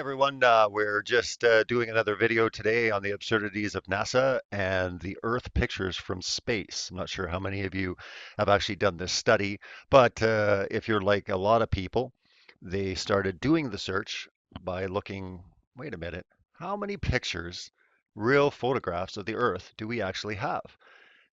Everyone. We're just doing another video today on the absurdities of NASA and the Earth pictures from space. I'm not sure how many of you have actually done this study, but if you're like a lot of people, they started doing the search by looking, wait a minute, how many pictures, real photographs of the Earth do we actually have?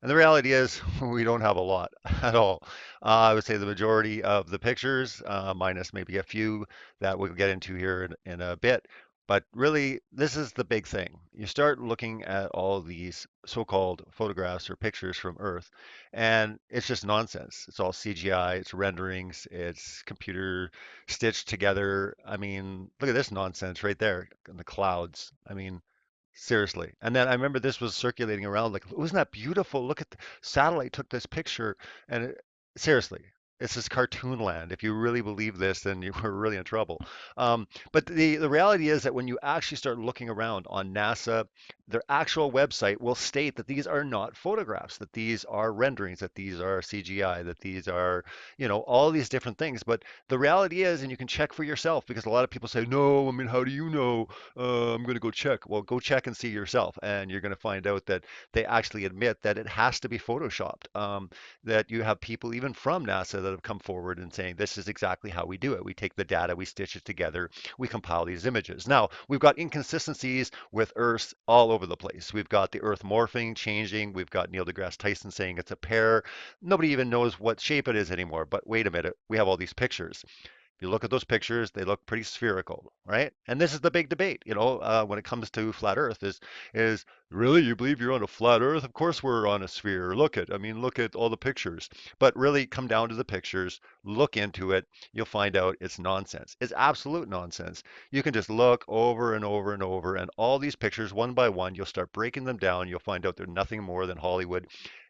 And the reality is, we don't have a lot at all. I would say the majority of the pictures, minus maybe a few that we'll get into here in a bit. But really, this is the big thing. You start looking at all these so-called photographs or pictures from Earth, and it's just nonsense. It's all CGI, it's renderings, it's computer stitched together. I mean, look at this nonsense right there in the clouds. I mean, seriously. And then I remember this was circulating around like, wasn't that beautiful? Look at the satellite took this picture. And seriously, it's this cartoon land. If you really believe this, then you were really in trouble. But the reality is that when you actually start looking around on NASA, their actual website will state that these are not photographs, that these are renderings, that these are CGI, that these are, all these different things. But the reality is, and you can check for yourself, because a lot of people say, no, I mean, how do you know? I'm going to go check. Well, go check and see yourself, and you're going to find out that they actually admit that it has to be photoshopped. That you have people even from NASA that have come forward and saying this is exactly how we do it. We take the data, we stitch it together, we compile these images. Now, we've got inconsistencies with Earths all over the place. We've got the Earth morphing, changing. We've got Neil deGrasse Tyson saying it's a pear. Nobody even knows what shape it is anymore. But wait a minute, we have all these pictures. If you look at those pictures, they look pretty spherical, right? And this is the big debate, when it comes to flat Earth is really you believe you're on a flat Earth? Of course we're on a sphere. Look at all the pictures. But really come down to the pictures, look into it, you'll find out it's nonsense. It's absolute nonsense. You can just look over and over and over, and all these pictures, one by one, you'll start breaking them down. You'll find out they're nothing more than Hollywood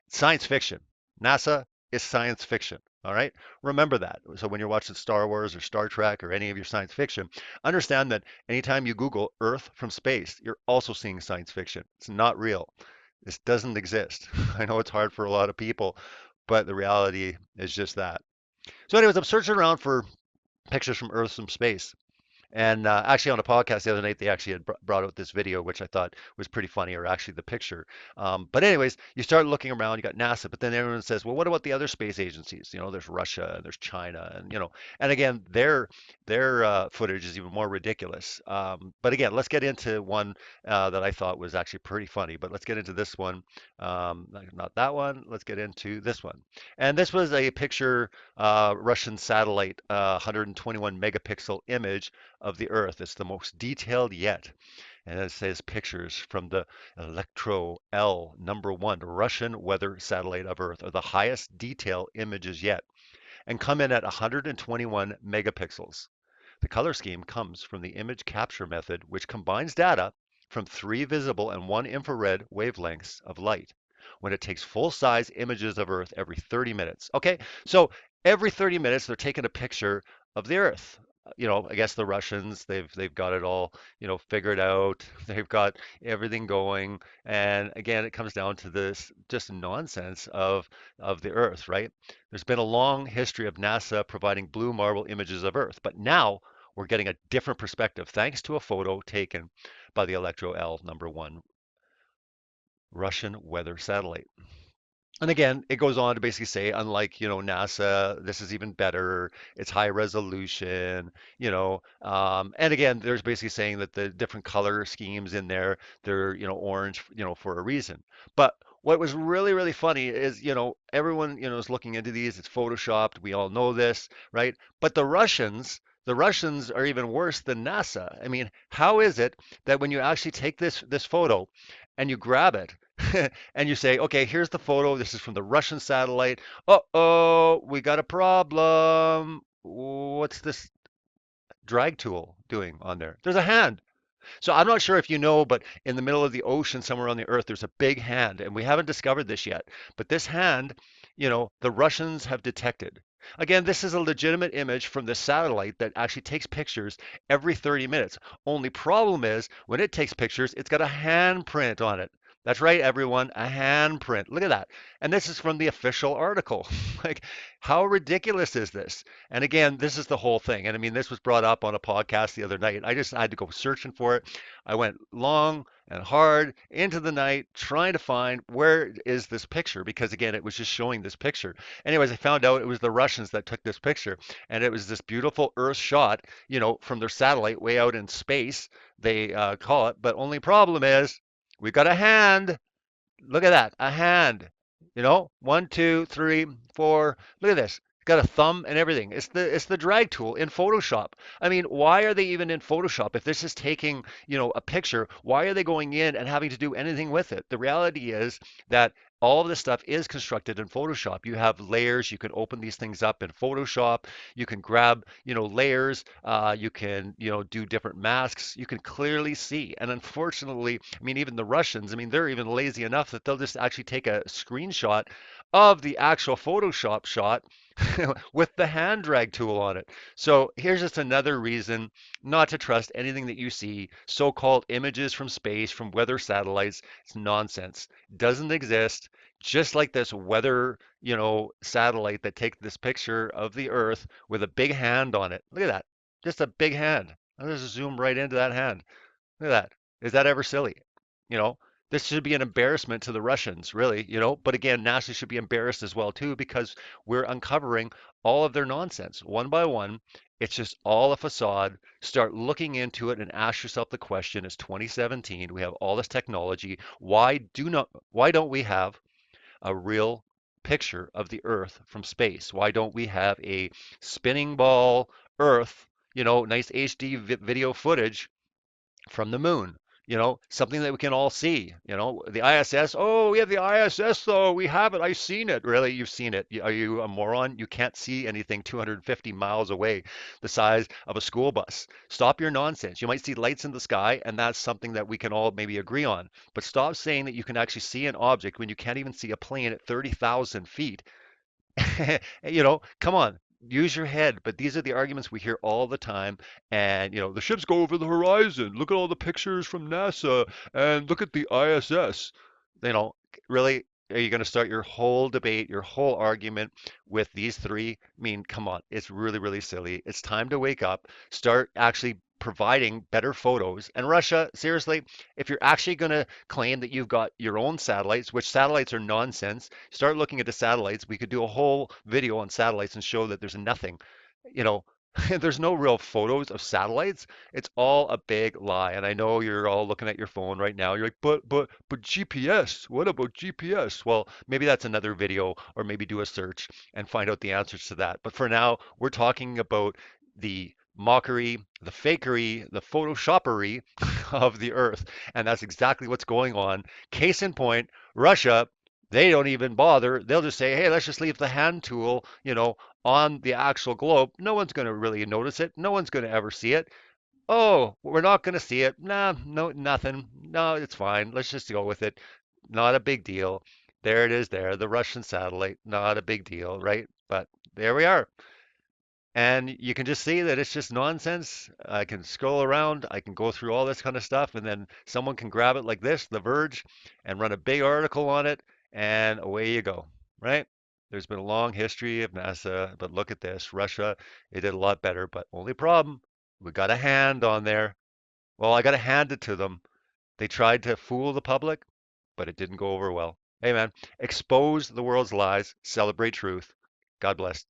science fiction. NASA is science fiction. All right. Remember that. So when you're watching Star Wars or Star Trek or any of your science fiction, understand that anytime you Google Earth from space, you're also seeing science fiction. It's not real. This doesn't exist. I know it's hard for a lot of people, but the reality is just that. So, anyways, I'm searching around for pictures from Earth from space. And actually, on a podcast the other night, they actually had brought out this video, which I thought was pretty funny, or actually the picture. But anyways, you start looking around, you got NASA, but then everyone says, well, what about the other space agencies? There's Russia and there's China, and and again, their footage is even more ridiculous. But again, let's get into one that I thought was actually pretty funny. But let's get into this one, not that one. Let's get into this one. And this was a picture, Russian satellite, 121 megapixel image of the Earth. It's the most detailed yet. And it says pictures from the Electro L #1 Russian weather satellite of Earth are the highest detail images yet and come in at 121 megapixels. The color scheme comes from the image capture method, which combines data from 3 visible and 1 infrared wavelengths of light when it takes full-size images of Earth every 30 minutes. Okay, so every 30 minutes they're taking a picture of the Earth. I guess the Russians, they've got it all, figured out. They've got everything going. And again, it comes down to this just nonsense of the Earth, right? There's been a long history of NASA providing blue marble images of Earth, but now we're getting a different perspective thanks to a photo taken by the Electro L #1 Russian weather satellite. And again, it goes on to basically say, unlike, NASA, this is even better. It's high resolution, and again, there's basically saying that the different color schemes in there, they're, orange, for a reason. But what was really, really funny is, everyone, is looking into these. It's photoshopped. We all know this, right? But the Russians are even worse than NASA. I mean, how is it that when you actually take this photo and you grab it, and you say, okay, here's the photo. This is from the Russian satellite. Uh-oh, we got a problem. What's this drag tool doing on there? There's a hand. So I'm not sure if you know, but in the middle of the ocean, somewhere on the earth, there's a big hand, and we haven't discovered this yet. But this hand, the Russians have detected. Again, this is a legitimate image from the satellite that actually takes pictures every 30 minutes. Only problem is when it takes pictures, it's got a handprint on it. That's right, everyone. A handprint. Look at that. And this is from the official article. Like, how ridiculous is this? And again, this is the whole thing. And I mean, this was brought up on a podcast the other night. I had to go searching for it. I went long and hard into the night trying to find where is this picture because again, it was just showing this picture. Anyways, I found out it was the Russians that took this picture, and it was this beautiful Earth shot, from their satellite way out in space. They call it, but only problem is we got a hand. Look at that, a hand. One, two, three, four. Look at this. It's got a thumb and everything. It's the drag tool in Photoshop. I mean, why are they even in Photoshop? If this is taking, a picture, why are they going in and having to do anything with it? The reality is that all of this stuff is constructed in Photoshop. You have layers. You can open these things up in Photoshop. You can grab, layers. You can, do different masks. You can clearly see. And unfortunately, I mean, even the Russians, I mean, they're even lazy enough that they'll just actually take a screenshot of the actual Photoshop shot with the hand drag tool on it. So here's just another reason not to trust anything that you see. So-called images from space, from weather satellites. It's nonsense. Doesn't exist. Just like this weather, satellite that takes this picture of the Earth with a big hand on it. Look at that. Just a big hand. I'll just zoom right into that hand. Look at that. Is that ever silly? You know, this should be an embarrassment to the Russians, really, But again, NASA should be embarrassed as well too because we're uncovering all of their nonsense one by one. It's just all a facade. Start looking into it and ask yourself the question, it's 2017. We have all this technology. Why don't we have a real picture of the Earth from space? Why don't we have a spinning ball Earth, nice HD video footage from the moon. Something that we can all see. The ISS. Oh, we have the ISS though. We have it. I've seen it. Really, you've seen it. Are you a moron? You can't see anything 250 miles away, the size of a school bus. Stop your nonsense. You might see lights in the sky, and that's something that we can all maybe agree on. But stop saying that you can actually see an object when you can't even see a plane at 30,000 feet. Come on, use your head. But these are the arguments we hear all the time. And, the ships go over the horizon. Look at all the pictures from NASA and look at the ISS. You know, really, are you going to start your whole debate, your whole argument with these three? I mean, come on, it's really, really silly. It's time to wake up, start actually providing better photos. And Russia, seriously, if you're actually going to claim that you've got your own satellites, which satellites are nonsense, start looking at the satellites. We could do a whole video on satellites and show that there's nothing, you know, there's no real photos of satellites. It's all a big lie. And I know you're all looking at your phone right now. You're like, but GPS, what about GPS? Well, maybe that's another video, or maybe do a search and find out the answers to that. But for now, we're talking about the mockery, the fakery, the photoshoppery of the earth. And that's exactly what's going on. Case in point, Russia, they don't even bother. They'll just say, hey, let's just leave the hand tool, on the actual globe. No one's going to really notice it. No one's going to ever see it. Oh, we're not going to see it. Nah, no, nothing. No, it's fine. Let's just go with it. Not a big deal. There it is there, the Russian satellite. Not a big deal, right? But there we are. And you can just see that it's just nonsense. I can scroll around, I can go through all this kind of stuff, and then someone can grab it like this, The Verge, and run a big article on it, and away you go, right? There's been a long history of NASA, but look at this. Russia, they did a lot better, but only problem, we got a hand on there. Well, I got to hand it to them. They tried to fool the public, but it didn't go over well. Hey, man, expose the world's lies, celebrate truth. God bless.